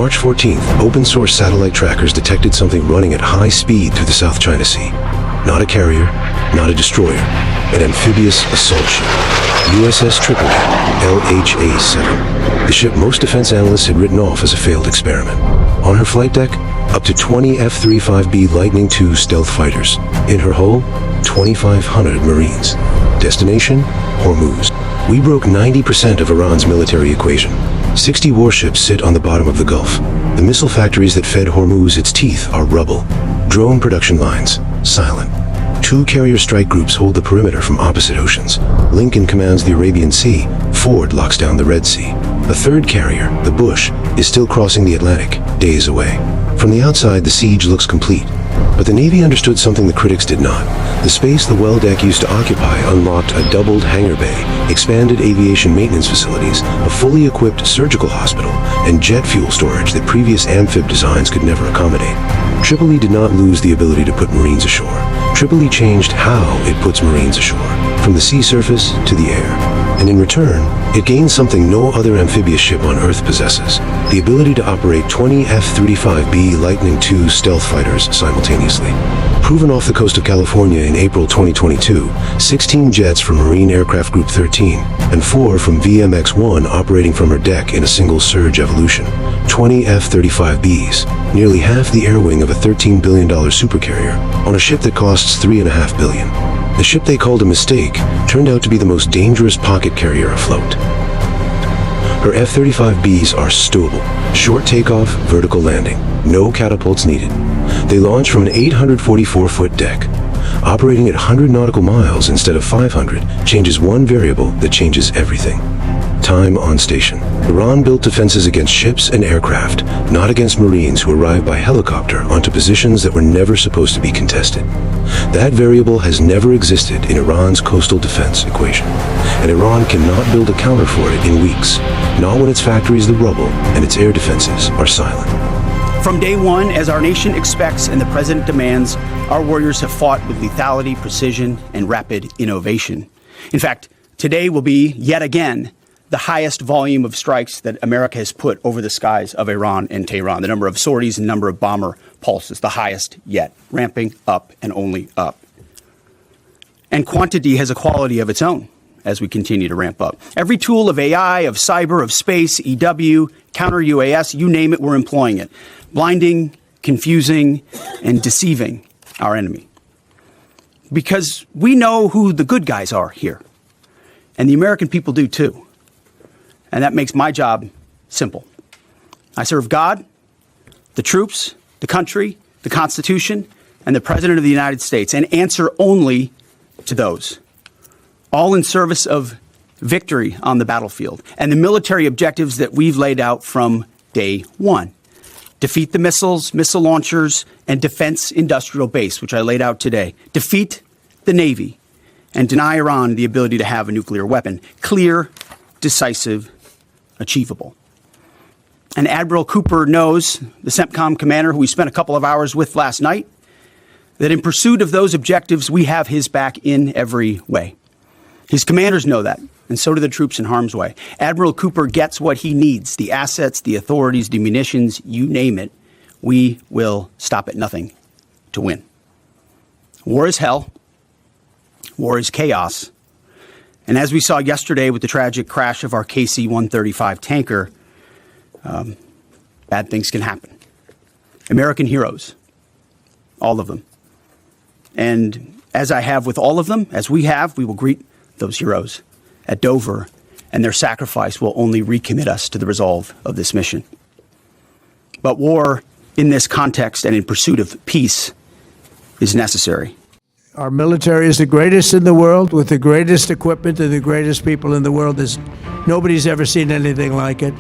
March 14th, open-source satellite trackers detected something running at high speed through the South China Sea. Not a carrier, not a destroyer, an amphibious assault ship. USS Tripoli, LHA-7. The ship most defense analysts had written off as a failed experiment. On her flight deck, up to 20 F-35B Lightning II stealth fighters. In her hull, 2,500 Marines. Destination, Hormuz. We broke 90% of Iran's military equation. 60 warships sit on the bottom of the Gulf. The missile factories that fed Hormuz its teeth are rubble. Drone production lines, silent. 2 carrier strike groups hold the perimeter from opposite oceans. Lincoln commands the Arabian Sea. Ford locks down the Red Sea. A third carrier, the Bush, is still crossing the Atlantic, days away. From the outside, the siege looks complete. But the Navy understood something the critics did not. The space the well deck used to occupy unlocked a doubled hangar bay, expanded aviation maintenance facilities, a fully equipped surgical hospital, and jet fuel storage that previous amphib designs could never accommodate. Tripoli did not lose the ability to put Marines ashore. Tripoli changed how it puts Marines ashore, from the sea surface to the air. And in return, it gained something no other amphibious ship on Earth possesses: the ability to operate 20 F-35B Lightning II stealth fighters simultaneously. Proven off the coast of California in April 2022, 16 jets from Marine Aircraft Group 13 and 4 from VMX-1 operating from her deck in a single surge evolution. 20 F-35Bs, nearly half the air wing of a $13 billion supercarrier, on a ship that costs $3.5 billion. The ship they called a mistake turned out to be the most dangerous pocket carrier afloat. Her F-35Bs are stowable, short takeoff, vertical landing, no catapults needed. They launch from an 844-foot deck. Operating at 100 nautical miles instead of 500 changes one variable that changes everything: time on station. Iran built defenses against ships and aircraft, not against Marines who arrive by helicopter onto positions that were never supposed to be contested. That variable has never existed in Iran's coastal defense equation, and Iran cannot build a counter for it in weeks, not when its factories the rubble and its air defenses are silent. From day one, as our nation expects and the president demands, our warriors have fought with lethality, precision, and rapid innovation. In fact, today will be, yet again, the highest volume of strikes that America has put over the skies of Iran and Tehran. The number of sorties and number of bomber pulses, the highest yet, ramping up and only up. And quantity has a quality of its own as we continue to ramp up. Every tool of AI, of cyber, of space, EW, counter-UAS, you name it, we're employing it. Blinding, confusing, and deceiving our enemy. Because we know who the good guys are here. And the American people do too. And that makes my job simple. I serve God, the troops, the country, the Constitution, and the President of the United States, and answer only to those. All in service of victory on the battlefield and the military objectives that we've laid out from day one. Defeat the missiles, missile launchers, and defense industrial base, which I laid out today. Defeat the Navy and deny Iran the ability to have a nuclear weapon. Clear, decisive, achievable. And Admiral Cooper knows, the CENTCOM commander who we spent a couple of hours with last night, that in pursuit of those objectives, we have his back in every way. His commanders know that, and so do the troops in harm's way. Admiral Cooper gets what he needs, the assets, the authorities, the munitions, you name it. We will stop at nothing to win. War is hell. War is chaos. And as we saw yesterday with the tragic crash of our KC-135 tanker, bad things can happen. American heroes, all of them. And as I have with all of them, as we have, we will greet those heroes at Dover, and their sacrifice will only recommit us to the resolve of this mission. But war in this context and in pursuit of peace is necessary. Our military is the greatest in the world, with the greatest equipment and the greatest people in the world. Nobody's ever seen anything like it.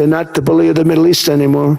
They're not the bully of the Middle East anymore.